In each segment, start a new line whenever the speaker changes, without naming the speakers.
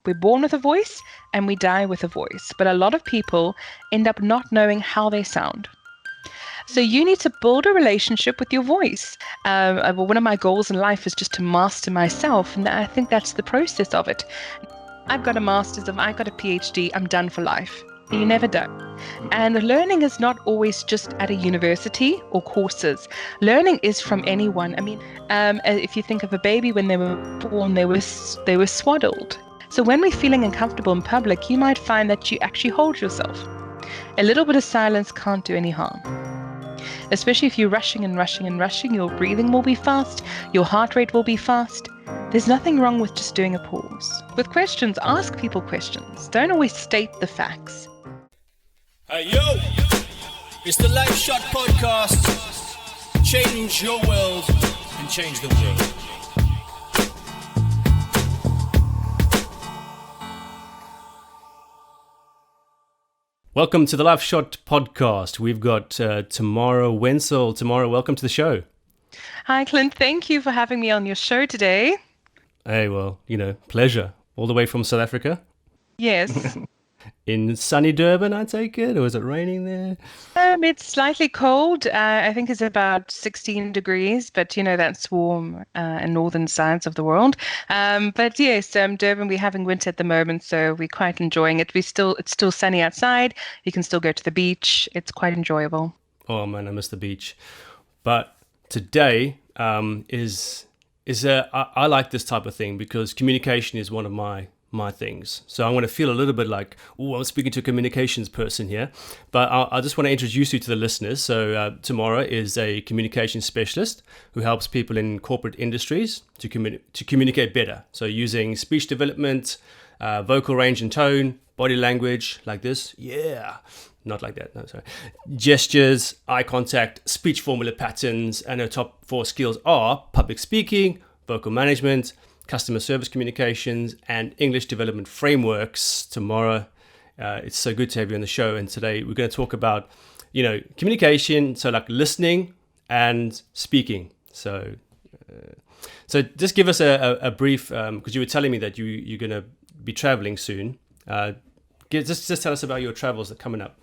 We're born with a voice and we die with a voice, but a lot of people end up not knowing how they sound. So you need to build a relationship with your voice. One of my goals in life is just to master myself, and I think that's the process of it. I've got a PhD, I'm done for life. You're never done. And learning is not always just at a university or courses. Learning is from anyone. I mean, if you think of a baby when they were born, they were swaddled. So when we're feeling uncomfortable in public, you might find that you actually hold yourself. A little bit of silence can't do any harm. Especially if you're rushing and rushing and rushing, your breathing will be fast, your heart rate will be fast. There's nothing wrong with just doing a pause. With questions, ask people questions. Don't always state the facts.
Hey yo, it's the Life Shot Podcast. Change your world and change the world. Welcome to the Life Shot Podcast. We've got Tamara Wentzel. Tamara, welcome to the show.
Hi, Clint. Thank you for having me on your show today.
Hey, well, pleasure. All the way from South Africa?
Yes.
In sunny Durban, I take it? Or is it raining there?
It's slightly cold. I think it's about 16 degrees, but that's warm in northern sides of the world. But yes, Durban, we're having winter at the moment, so we're quite enjoying it. It's still sunny outside. You can still go to the beach. It's quite enjoyable.
Oh man, I miss the beach. But today I like this type of thing because communication is one of my things. So I want to feel a little bit like, I'm speaking to a communications person here. But I just want to introduce you to the listeners. So Tamara is a communication specialist who helps people in corporate industries to communicate better. So using speech development, vocal range and tone, body language like this. Yeah. Not like that. No, sorry. Gestures, eye contact, speech formula patterns, and her top 4 skills are public speaking, vocal management, customer service communications, and English development frameworks. Tamara, it's so good to have you on the show. And today we're going to talk about, communication, so like listening and speaking. So just give us a brief, because you were telling me that you're going to be traveling soon. Just tell us about your travels that are coming up.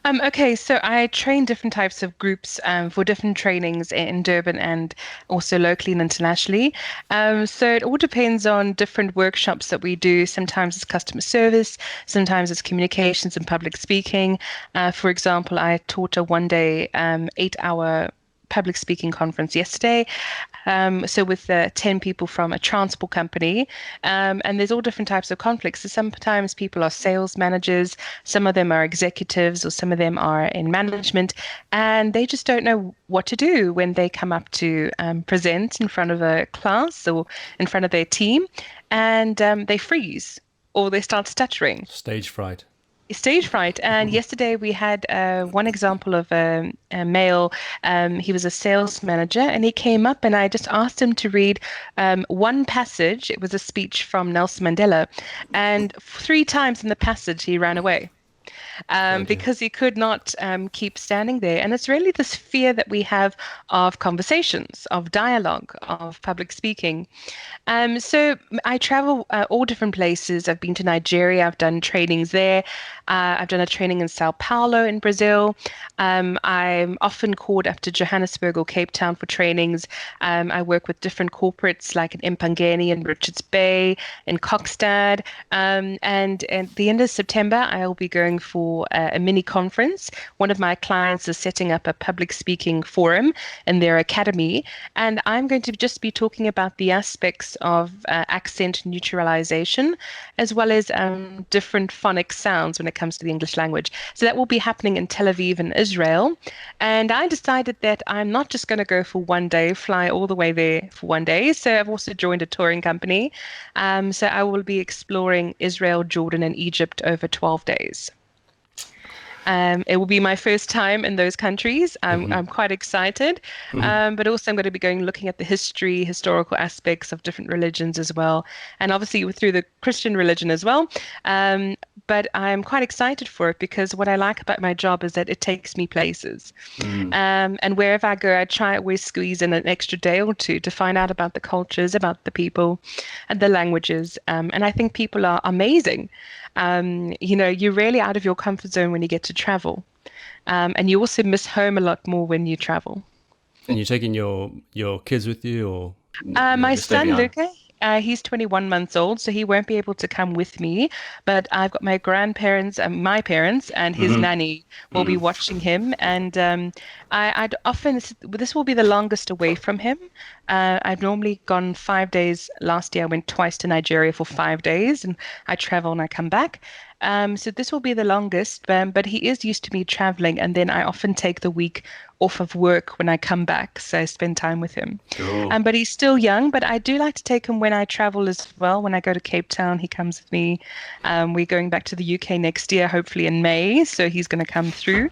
Okay, so I train different types of groups for different trainings in Durban and also locally and internationally. So it all depends on different workshops that we do. Sometimes it's customer service, sometimes it's communications and public speaking. For example, I taught a one-day 8-hour public speaking conference yesterday. So with 10 people from a transport company, and there's all different types of conflicts. So sometimes people are sales managers, some of them are executives, or some of them are in management, and they just don't know what to do when they come up to present in front of a class or in front of their team, and they freeze or they start stuttering.
Stage fright.
And yesterday we had one example of a male. He was a sales manager, and he came up and I just asked him to read one passage. It was a speech from Nelson Mandela, and 3 times in the passage he ran away. Because he could not keep standing there. And it's really this fear that we have of conversations, of dialogue, of public speaking. So I travel all different places. I've been to Nigeria. I've done trainings there. I've done a training in Sao Paulo in Brazil. I'm often called up to Johannesburg or Cape Town for trainings. I work with different corporates like in Mpangeni and Richards Bay, in Kokstad. And at the end of September, I'll be going for a mini conference. One of my clients is setting up a public speaking forum in their academy, and I'm going to just be talking about the aspects of accent neutralization, as well as different phonic sounds when it comes to the English language. So that will be happening in Tel Aviv in Israel. And I decided that I'm not just going to go for one day, fly all the way there for one day. So I've also joined a touring company. So I will be exploring Israel, Jordan, and Egypt over 12 days. It will be my first time in those countries. I'm quite excited, but also I'm going to be looking at the historical aspects of different religions as well, and obviously through the Christian religion as well. but I'm quite excited for it because what I like about my job is that it takes me places.
Mm.
And wherever I go, I try always squeeze in an extra day or two to find out about the cultures, about the people, and the languages. And I think people are amazing. You're really out of your comfort zone when you get to travel. And you also miss home a lot more when you travel.
And you're taking your kids with you, or
My
they stay
son,
behind?
Luca, he's 21 months old, so he won't be able to come with me. But I've got my grandparents and my parents and his
Mm-hmm.
nanny will be
Mm.
watching him. And I'd often, this will be the longest away from him. I've normally gone 5 days. Last year, I went twice to Nigeria for 5 days, and I travel and I come back. So this will be the longest, but he is used to me traveling, and then I often take the week off of work when I come back, so I spend time with him.
Cool.
But he's still young, but I do like to take him when I travel as well. When I go to Cape Town, he comes with me. We're going back to the UK next year, hopefully in May, so he's going to come through.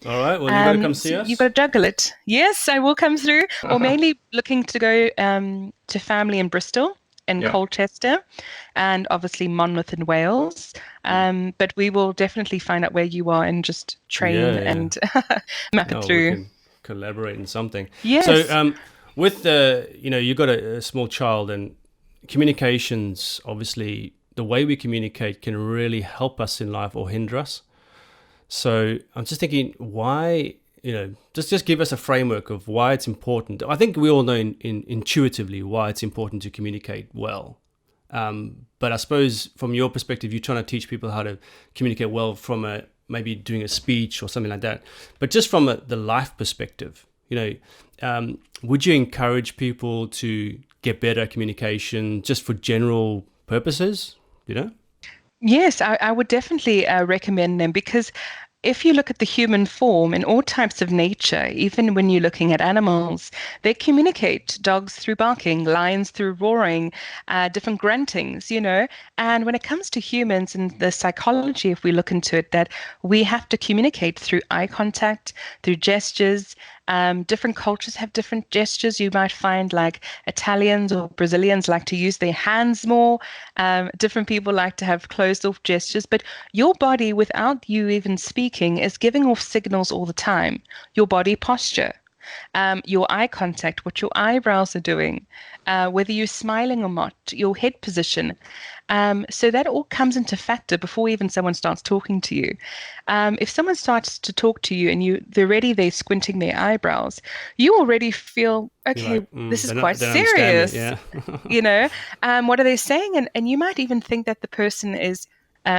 All right. Well, you got to come
So
see
you've
us.
got to juggle it. Yes, I will come through, or mainly looking to go to family in Bristol and
Yeah.
Colchester, and obviously Monmouth in Wales. But we will definitely find out where you are and just train
Yeah, yeah.
and map it
Oh, we
through.
can collaborate in something. So,
Yes.
with you've got a small child, and communications, obviously, the way we communicate can really help us in life or hinder us. So, I'm just thinking, why, just give us a framework of why it's important. I think we all know intuitively why it's important to communicate well. But I suppose from your perspective, you're trying to teach people how to communicate well from maybe doing a speech or something like that. But just from the life perspective, would you encourage people to get better at communication just for general purposes?
Yes, I would definitely recommend them because if you look at the human form in all types of nature, even when you're looking at animals, they communicate. Dogs through barking, lions through roaring, different gruntings. And when it comes to humans and the psychology, if we look into it, that we have to communicate through eye contact, through gestures. Different cultures have different gestures. You might find like Italians or Brazilians like to use their hands more. Different people like to have closed off gestures, but your body, without you even speaking, is giving off signals all the time. Your body posture, your eye contact, what your eyebrows are doing, whether you're smiling or not, your head position. So that all comes into factor before even someone starts talking to you. If someone starts to talk to you and they're already there squinting their eyebrows, you already feel,
You're
okay,
like,
this is quite
they don't understand me.
serious.
Yeah.
You know, what are they saying? And you might even think that the person is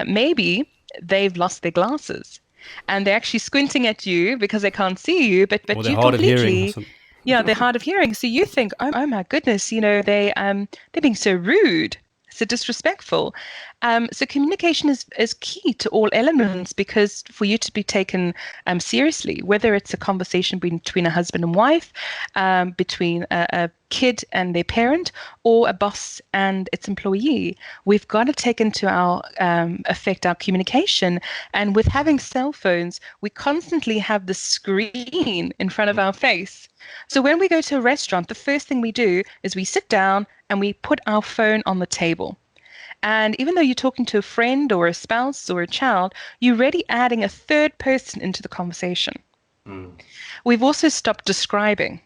maybe they've lost their glasses and they're actually squinting at you because they can't see you, but
Or they're
you
hard of hearing or
completely,
something.
yeah, they're hard of hearing. So you think, oh my goodness, they're being so rude, so disrespectful. So communication is key to all elements because for you to be taken seriously, whether it's a conversation between a husband and wife, between a kid and their parent, or a boss and its employee, we've got to take into our affect our communication. And with having cell phones, we constantly have the screen in front of our face. So when we go to a restaurant, the first thing we do is we sit down and we put our phone on the table. And even though you're talking to a friend or a spouse or a child, you're already adding a third person into the conversation.
Mm.
We've also stopped describing.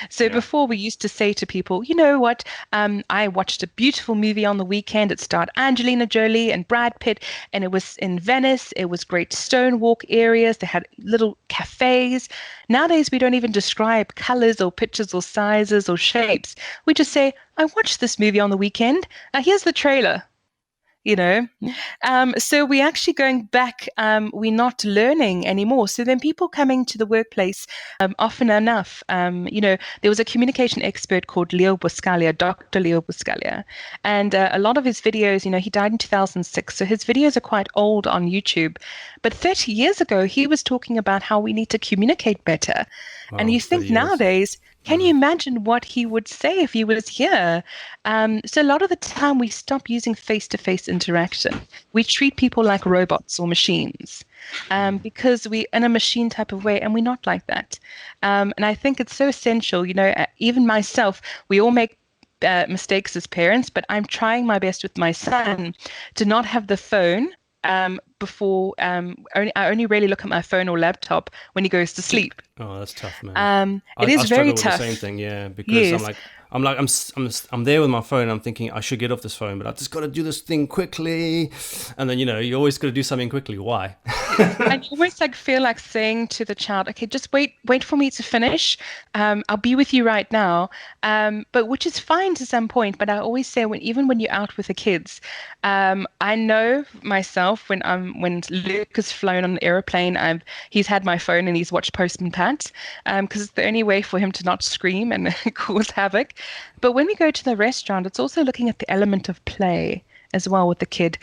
So
Yeah.
before we used to say to people, you know what? I watched a beautiful movie on the weekend. It starred Angelina Jolie and Brad Pitt, and it was in Venice. It was great stone walk areas. They had little cafes. Nowadays, we don't even describe colors or pictures or sizes or shapes. We just say, I watched this movie on the weekend. Here's the trailer. you know so we're actually going back, we're not learning anymore. So then people coming to the workplace, often enough, there was a communication expert called Dr. Leo Buscaglia, and a lot of his videos, he died in 2006, so his videos are quite old on YouTube, but 30 years ago he was talking about how we need to communicate better. And
Wow,
you
30
think
years.
nowadays, can you imagine what he would say if he was here? So a lot of the time we stop using face-to-face interaction. We treat people like robots or machines, because we in a machine type of way, and we're not like that. And I think it's so essential. Even myself, we all make mistakes as parents, but I'm trying my best with my son to not have the phone before I only really look at my phone or laptop when he goes to sleep.
Oh, that's tough, man.
It
I
is very
struggle with the same
tough.
thing, yeah, because
Yes.
I'm there with my phone. I'm thinking I should get off this phone, but I just got to do this thing quickly, and then you always got to do something quickly. Why?
And you always like feel like saying to the child, okay, just wait for me to finish. I'll be with you right now. But which is fine to some point. But I always say even when you're out with the kids, I know myself when Luke has flown on an airplane, he's had my phone and he's watched Postman Pat, because it's the only way for him to not scream and cause havoc. But when we go to the restaurant, it's also looking at the element of play as well with the kid.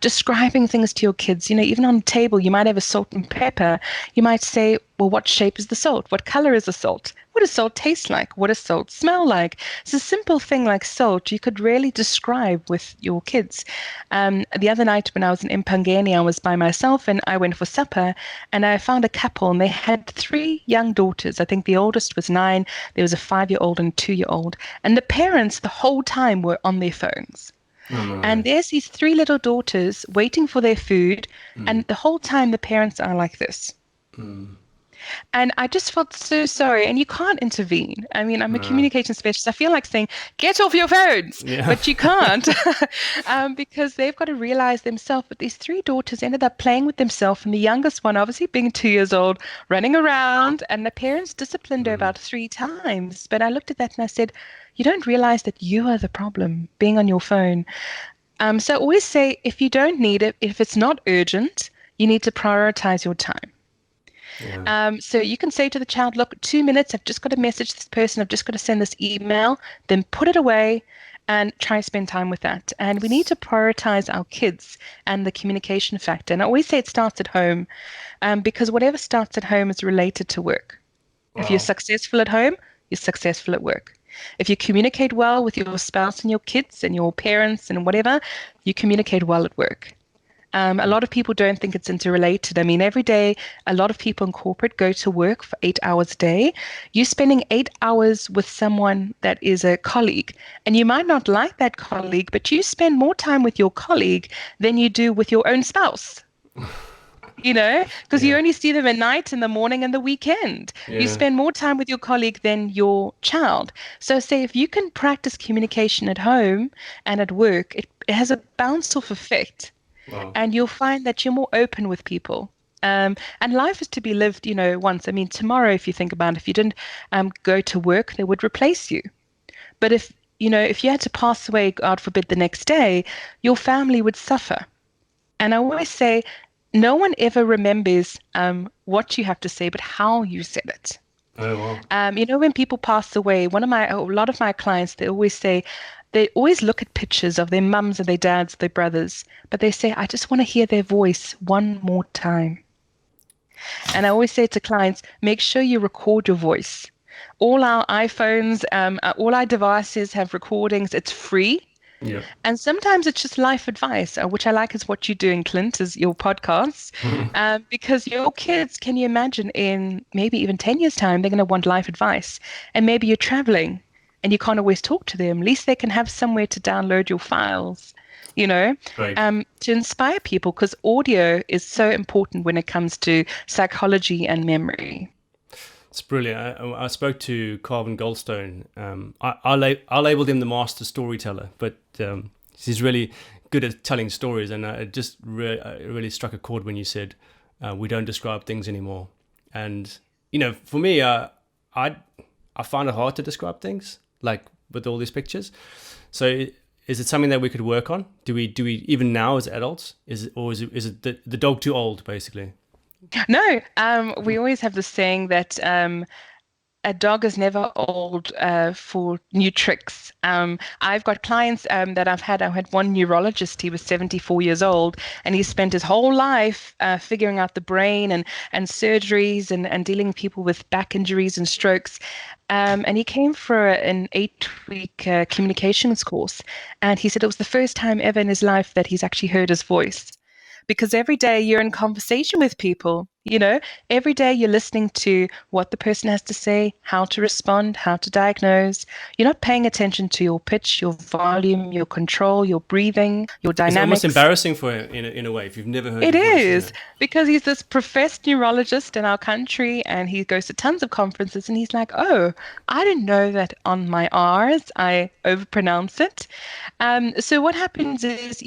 Describing things to your kids. Even on the table, you might have a salt and pepper. You might say, well, what shape is the salt? What color is the salt? What does salt taste like? What does salt smell like? It's a simple thing like salt you could really describe with your kids. The other night when I was in Impangeni, I was by myself and I went for supper and I found a couple and they had three young daughters. I think the oldest was 9. There was a 5-year-old and a 2-year-old. And the parents the whole time were on their phones.
Oh no.
And there's these 3 little daughters waiting for their food, and the whole time the parents are like this.
Mm.
And I just felt so sorry. And you can't intervene. I mean, I'm a
No.
communication specialist. I feel like saying, get off your phones,
Yeah.
but you can't because they've got to realize themselves. But these 3 daughters ended up playing with themselves. And the youngest one, obviously being 2 years old, running around. And the parents disciplined her about 3 times. But I looked at that and I said, you don't realize that you are the problem being on your phone. So I always say, if you don't need it, if it's not urgent, you need to prioritize your time.
Yeah.
So you can say to the child, look, 2 minutes, I've just got to message this person, I've just got to send this email, then put it away and try and spend time with that. And we need to prioritize our kids and the communication factor. And I always say it starts at home, because whatever starts at home is related to work. If you're
Wow.
successful at home, you're successful at work. If you communicate well with your spouse and your kids and your parents and whatever, you communicate well at work. A lot of people don't think it's interrelated. I mean, every day, a lot of people in corporate go to work for 8 hours a day. You're spending 8 hours with someone that is a colleague, and you might not like that colleague, but you spend more time with your colleague than you do with your own spouse. Because you
Yeah.
only see them at night, in the morning, and the weekend. You
Yeah.
spend more time with your colleague than your child. So, say if you can practice communication at home and at work, it has a bounce off effect,
Wow.
and you'll find that you're more open with people. And life is to be lived, once. I mean, tomorrow, if you think about it, if you didn't go to work, they would replace you. But if you had to pass away, God forbid, the next day, your family would suffer. And I always say, no one ever remembers what you have to say, but how you said it.
Oh wow.
When people pass away, a lot of my clients, they always look at pictures of their mums and their dads, their brothers, but they say, I just want to hear their voice one more time. And I always say to clients, make sure you record your voice. All our iPhones, all our devices have recordings. It's free.
Yeah.
And sometimes it's just life advice, which I like is what you're doing, Clint, is your podcasts. Because your kids, can you imagine in maybe even 10 years' time, they're going to want life advice. And maybe you're traveling and you can't always talk to them. At least they can have somewhere to download your files,
Right.
to inspire people, because audio is so important when it comes to psychology and memory.
It's brilliant. I spoke to Carvin Goldstone. I labeled him the master storyteller, but he's really good at telling stories. And it just really struck a chord when you said we don't describe things anymore. And for me, I find it hard to describe things, like with all these pictures. So is it something that we could work on? Do we even now as adults? Is it the dog too old, basically?
No, we always have this saying that a dog is never old for new tricks. I've got clients that I've had. I had one neurologist. He was 74 years old, and he spent his whole life figuring out the brain and surgeries and dealing with people with back injuries and strokes. And he came for an 8-week communications course, and he said it was the first time ever in his life that he's actually heard his voice. Because every day you're in conversation with people, You know, every day you're listening to what the person has to say, how to respond, how to diagnose. You're not paying attention to your pitch, your volume, your control, your breathing, your
It's almost
dynamics.
embarrassing for him in a way if you've never heard
It
your voice, isn't
is
it?
because he's this professed neurologist in our country and he goes to tons of conferences and he's like, oh, I didn't know that on my R's I overpronounce it. So what happens is,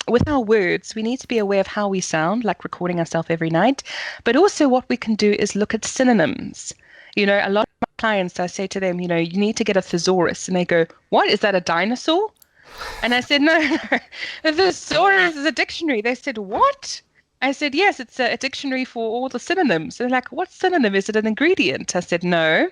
with our words, we need to be aware of how we sound, like recording ourselves every night. But also what we can do is look at synonyms. A lot of my clients, I say to them, you need to get a thesaurus. And they go, what? Is that a dinosaur? And I said, no, no, the thesaurus is a dictionary. They said, what? I said, yes, it's a dictionary for all the synonyms. They're like, what synonym? Is it an ingredient? I said, no.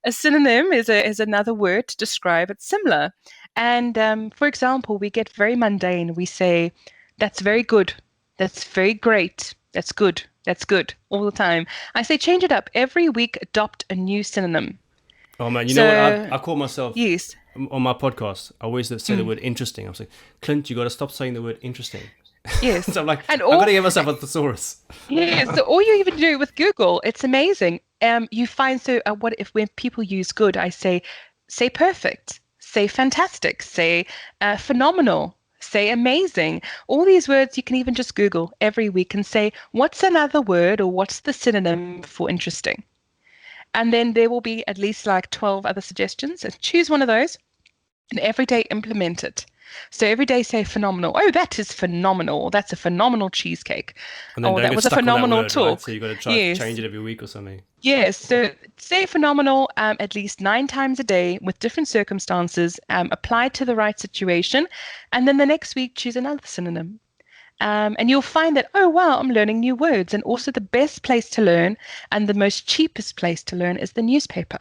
A synonym is another word to describe it similar. And for example, we get very mundane. We say, that's very good. That's very great. That's good all the time. I say, change it up. Every week, adopt a new synonym.
Oh man, you know what?
So,
I call myself
yes.
on my podcast. I always say the word interesting. I'm saying, Clint, you got to stop saying the word interesting.
Yes.
So I'm like,
And
I've got
all
to give myself a thesaurus.
Yeah, so all you even do with Google, it's amazing. You find what if when people use good, I say perfect, say fantastic, say phenomenal, say amazing. All these words you can even just Google every week and say, what's another word or what's the synonym for interesting? And then there will be at least like 12 other suggestions and choose one of those and every day implement it. So every day say phenomenal. Oh, that is phenomenal. That's a phenomenal cheesecake.
And then
Oh,
don't
that
get
was a
stuck on that
phenomenal
word, right? So
talk.
you got to try to change
Yes.
it every week or something.
Yes. So say phenomenal at least 9 times a day with different circumstances, applied to the right situation. And then the next week, choose another synonym. And you'll find that, oh, wow, I'm learning new words. And also the best place to learn and the most cheapest place to learn is the newspaper.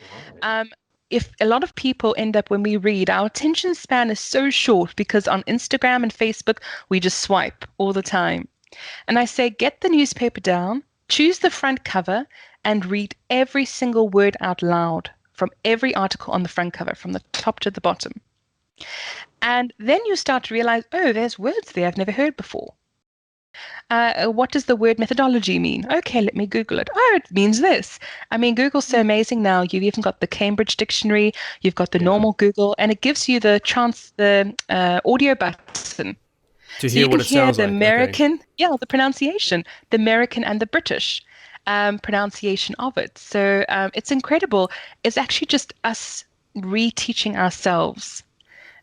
Right.
Um, if a lot of people end up when we read, our attention span is so short because on Instagram and Facebook, we just swipe all the time. And I say, get the newspaper down, choose the front cover, and read every single word out loud from every article on the front cover, from the top to the bottom. And then you start to realize, oh, there's words there I've never heard before. What does the word methodology mean? Okay, let me Google it. Oh, it means this. I mean, Google's so amazing now. You've even got the Cambridge Dictionary, you've got the
Yeah.
normal Google, and it gives you the audio button.
To
So
hear
you
what
can
it
hear
sounds
the
like. Okay.
American, yeah, the pronunciation, the American and the British pronunciation of it. So it's incredible. It's actually just us reteaching ourselves.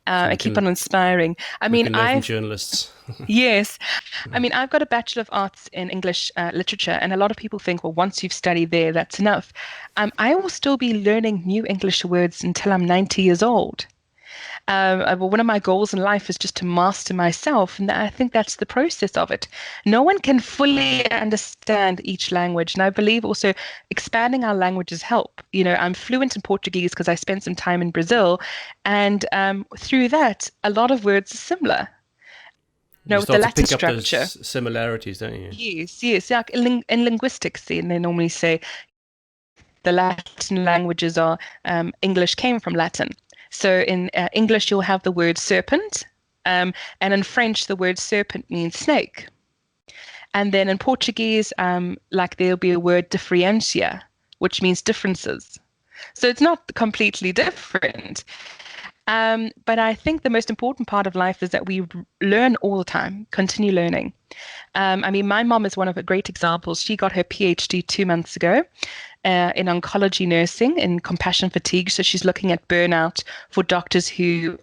So
I keep on inspiring. I
we
mean,
can learn from journalists.
yes, I mean, I've got a Bachelor of Arts in English literature, and a lot of people think, well, once you've studied there, that's enough. I will still be learning new English words until I'm 90 years old. Well, one of my goals in life is just to master myself, and I think that's the process of it. No one can fully understand each language, and I believe also expanding our languages help. I'm fluent in Portuguese because I spent some time in Brazil, and through that, a lot of words are similar.
You
With the
start to
Latin
pick up
structure.
those similarities, don't you?
Yes, yes. Yeah, in linguistics, they normally say the Latin languages are English came from Latin. So in English, you'll have the word serpent, and in French, the word serpent means snake. And then in Portuguese, like there'll be a word diferencia, which means differences. So it's not completely different. But I think the most important part of life is that we learn all the time, continue learning. I mean, my mom is one of the great examples. She got her PhD 2 months ago in oncology nursing in compassion fatigue. So she's looking at burnout for doctors who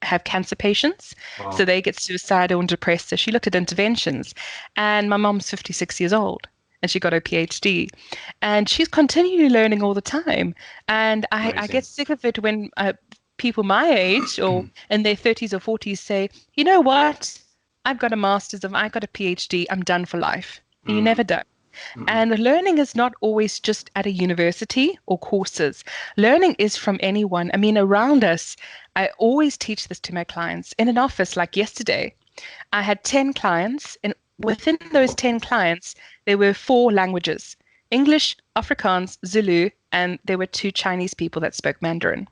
have cancer patients. So
Wow.
they get suicidal and depressed. So she looked at interventions. And my mom's 56 years old and she got her PhD. And she's continually learning all the time. And I
Amazing.
get sick of it when people my age or in their 30s or 40s say, you know what? I got a PhD, I'm done for life. And you
Mm.
never done. And learning is not always just at a university or courses. Learning is from anyone. I mean, around us, I always teach this to my clients. In an office like yesterday, I had 10 clients, and within those 10 clients, there were four languages: English, Afrikaans, Zulu, and there were two Chinese people that spoke Mandarin.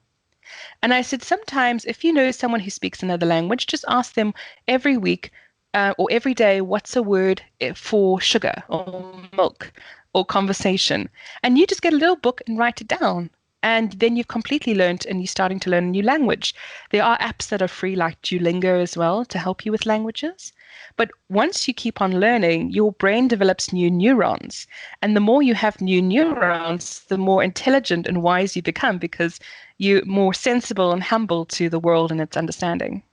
And I said, sometimes if you know someone who speaks another language, just ask them every week, or every day, what's a word for sugar or milk or conversation? And you just get a little book and write it down. And then you've completely learned and you're starting to learn a new language. There are apps that are free, like Duolingo as well, to help you with languages. But once you keep on learning, your brain develops new neurons. And the more you have new neurons, the more intelligent and wise you become because you're more sensible and humble to the world and its understanding.